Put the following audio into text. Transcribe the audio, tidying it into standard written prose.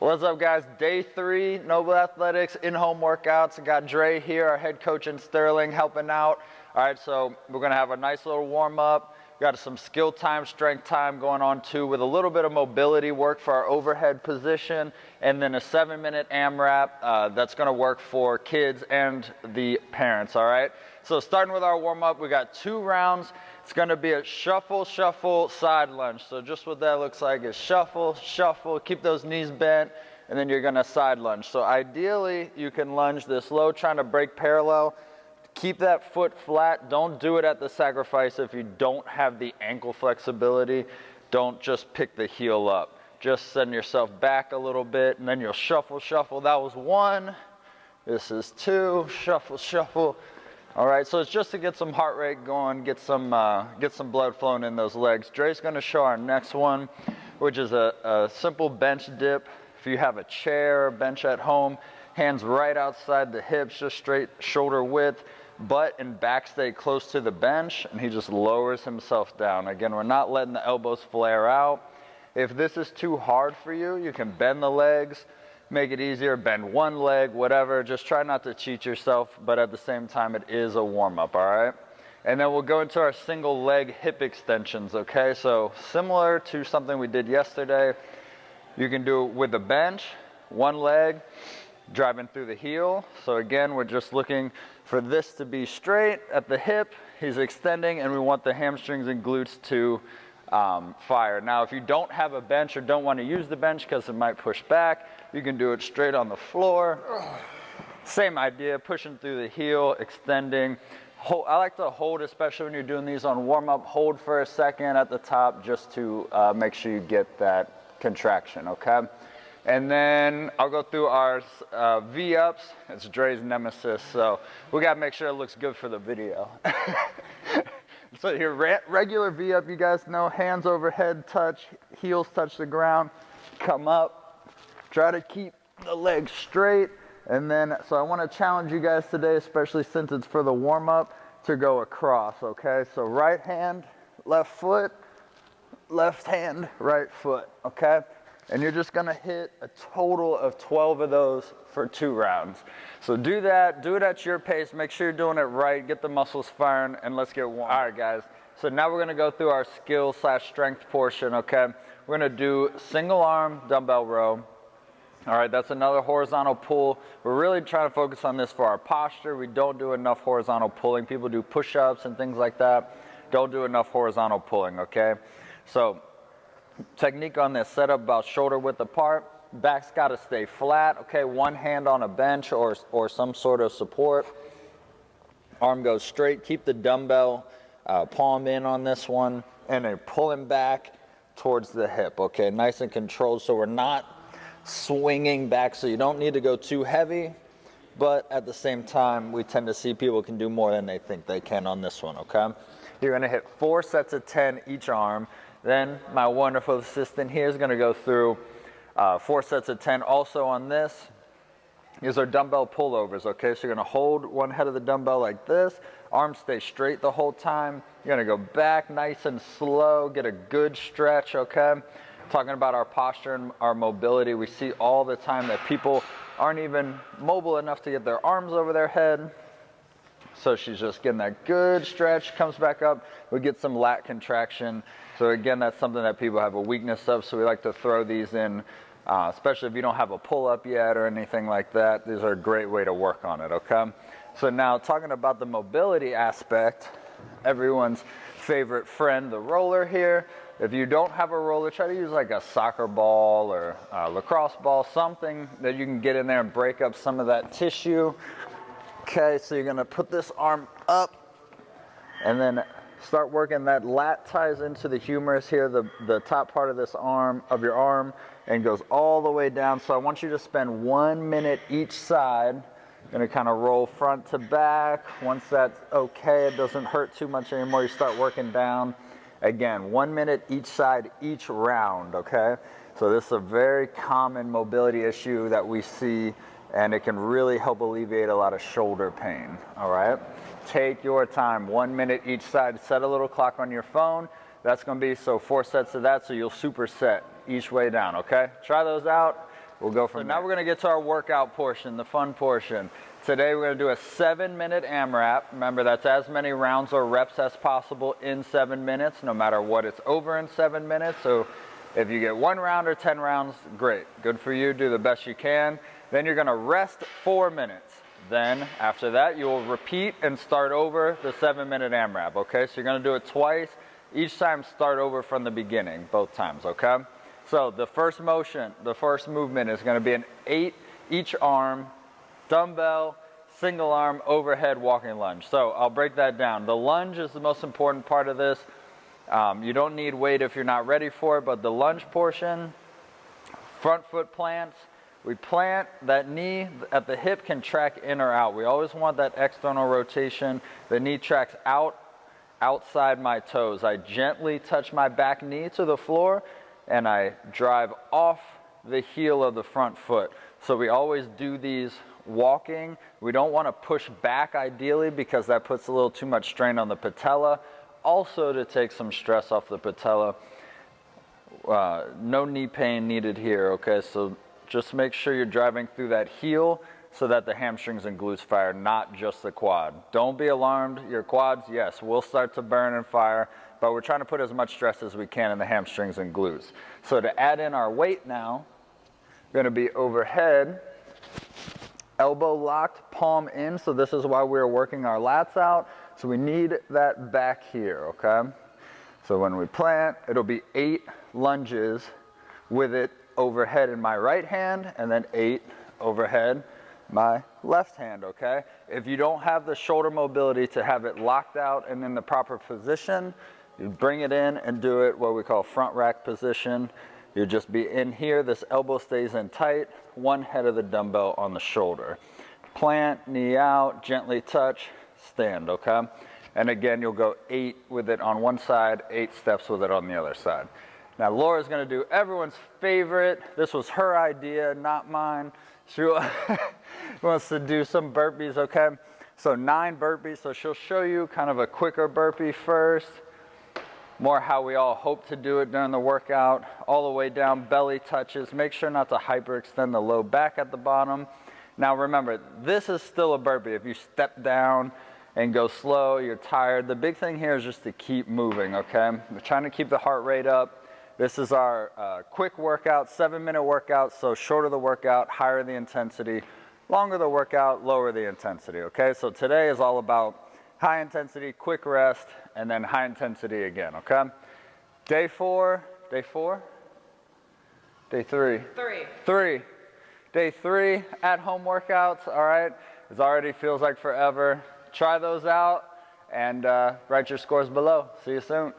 What's up, guys? Day 3, Noble Athletics in-home workouts. I got Dre here, our head coach in Sterling, helping out. All right, so we're gonna have a nice little warm-up. Got some skill time, strength time going on too, with a little bit of mobility work for our overhead position, and then a 7-minute AMRAP that's gonna work for kids and the parents, all right? So starting with our warm-up, we got 2 rounds. It's gonna be a shuffle, shuffle, side lunge. So just what that looks like is shuffle, shuffle, keep those knees bent, and then you're gonna side lunge. So ideally, you can lunge this low, trying to break parallel. Keep that foot flat. Don't do it at the sacrifice if you don't have the ankle flexibility. Don't just pick the heel up. Just send yourself back a little bit, and then you'll shuffle, shuffle. That was 1. This is 2, shuffle, shuffle. All right, so it's just to get some heart rate going, get some blood flowing in those legs. Dre's gonna show our next one, which is a simple bench dip. If you have a chair or bench at home, hands right outside the hips, just straight shoulder width, butt and back stay close to the bench, and he just lowers himself down. Again, we're not letting the elbows flare out. If this is too hard for you, you can bend the legs, make it easier, bend one leg, whatever. Just try not to cheat yourself, but at the same time, it is a warm-up, all right? And then we'll go into our single leg hip extensions, okay? So similar to something we did yesterday, you can do it with the bench, one leg, driving through the heel. So again, we're just looking for this to be straight at the hip. He's extending, and we want the hamstrings and glutes to fire. Now, if you don't have a bench or don't want to use the bench because it might push back, you can do it straight on the floor. Same idea, pushing through the heel, extending. I like to hold, especially when you're doing these on warm-up, hold for a second at the top just to make sure you get that contraction, okay? And then I'll go through our V-ups. It's Dre's nemesis, so we gotta make sure it looks good for the video. So your regular V-up, you guys know, hands overhead touch, heels touch the ground, come up, try to keep the legs straight, and then, so I wanna challenge you guys today, especially since it's for the warm-up, to go across, okay? So right hand, left foot, left hand, right foot, okay? And you're just gonna hit a total of 12 of those for 2 rounds. So do that, do it at your pace, make sure you're doing it right, get the muscles firing, and let's get warm. All right, guys, so now we're gonna go through our skill/strength portion, okay? We're gonna do single arm dumbbell row. All right, that's another horizontal pull. We're really trying to focus on this for our posture. We don't do enough horizontal pulling. People do push-ups and things like that. Don't do enough horizontal pulling, okay? So, technique on this, set up about shoulder width apart, back's got to stay flat, okay? One hand on a bench or some sort of support. Arm goes straight, keep the dumbbell palm in on this one, and then pulling back towards the hip, okay? Nice and controlled, so we're not swinging back, so you don't need to go too heavy, but at the same time, we tend to see people can do more than they think they can on this one, okay? You're gonna hit 4 sets of 10 each arm. Then my wonderful assistant here is going to go through 4 sets of 10 also on this. These are dumbbell pullovers, okay? So you're going to hold one head of the dumbbell like this. Arms stay straight the whole time. You're going to go back nice and slow, get a good stretch, okay? Talking about our posture and our mobility, we see all the time that people aren't even mobile enough to get their arms over their head. So she's just getting that good stretch, comes back up. We get some lat contraction. So again, that's something that people have a weakness of, so we like to throw these in, especially if you don't have a pull-up yet or anything like that. These are a great way to work on it, okay? So now talking about the mobility aspect, everyone's favorite friend, the roller here. If you don't have a roller, try to use like a soccer ball or a lacrosse ball, something that you can get in there and break up some of that tissue. Okay, so you're gonna put this arm up and then start working. That lat ties into the humerus here, the top part of this arm, of your arm, and goes all the way down. So I want you to spend 1 minute each side. Gonna kind of roll front to back. Once that's okay, it doesn't hurt too much anymore, you start working down. Again, 1 minute each side, each round, okay? So this is a very common mobility issue that we see, and it can really help alleviate a lot of shoulder pain, all right? Take your time, 1 minute each side. Set a little clock on your phone. That's gonna be, so 4 sets of that, so you'll superset each way down, okay? Try those out. we'll go from there. Now we're gonna get to our workout portion, the fun portion. Today we're gonna do a 7-minute AMRAP. Remember, that's as many rounds or reps as possible in 7 minutes, no matter what it's over in 7 minutes. So if you get 1 round or 10 rounds, great. Good for you, do the best you can. Then you're gonna rest 4 minutes. Then after that, you will repeat and start over the 7-minute AMRAP, okay? So you're gonna do it twice. Each time start over from the beginning, both times, okay? So the first movement is gonna be an 8 each arm, dumbbell, single arm, overhead walking lunge. So I'll break that down. The lunge is the most important part of this. You don't need weight if you're not ready for it, but the lunge portion, front foot plants, we plant, that knee at the hip can track in or out. We always want that external rotation. The knee tracks outside my toes. I gently touch my back knee to the floor and I drive off the heel of the front foot. So we always do these walking. We don't want to push back ideally because that puts a little too much strain on the patella. Also to take some stress off the patella. No knee pain needed here, okay? So just make sure you're driving through that heel so that the hamstrings and glutes fire, not just the quad. Don't be alarmed. Your quads, yes, will start to burn and fire, but we're trying to put as much stress as we can in the hamstrings and glutes. So to add in our weight now, we're gonna be overhead, elbow locked, palm in. So this is why we're working our lats out. So we need that back here, okay? So when we plant, it'll be 8 lunges with it overhead in my right hand, and then 8 overhead my left hand, okay? If you don't have the shoulder mobility to have it locked out and in the proper position, you bring it in and do it what we call front rack position. You just be in here, this elbow stays in tight, one head of the dumbbell on the shoulder. Plant, knee out, gently touch, stand, okay? And again, you'll go 8 with it on one side, 8 steps with it on the other side. Now Laura's gonna do everyone's favorite. This was her idea, not mine. She wants to do some burpees, okay? So 9 burpees, so she'll show you kind of a quicker burpee first. More how we all hope to do it during the workout. All the way down, belly touches. Make sure not to hyperextend the low back at the bottom. Now remember, this is still a burpee. If you step down and go slow, you're tired. The big thing here is just to keep moving, okay? We're trying to keep the heart rate up. This is our quick workout, 7-minute workout. So shorter the workout, higher the intensity. Longer the workout, lower the intensity, okay? So today is all about high intensity, quick rest, and then high intensity again, okay? Day 4, day 4? Day 3? 3. Day 3, at-home workouts, all right? It already feels like forever. Try those out and write your scores below. See you soon.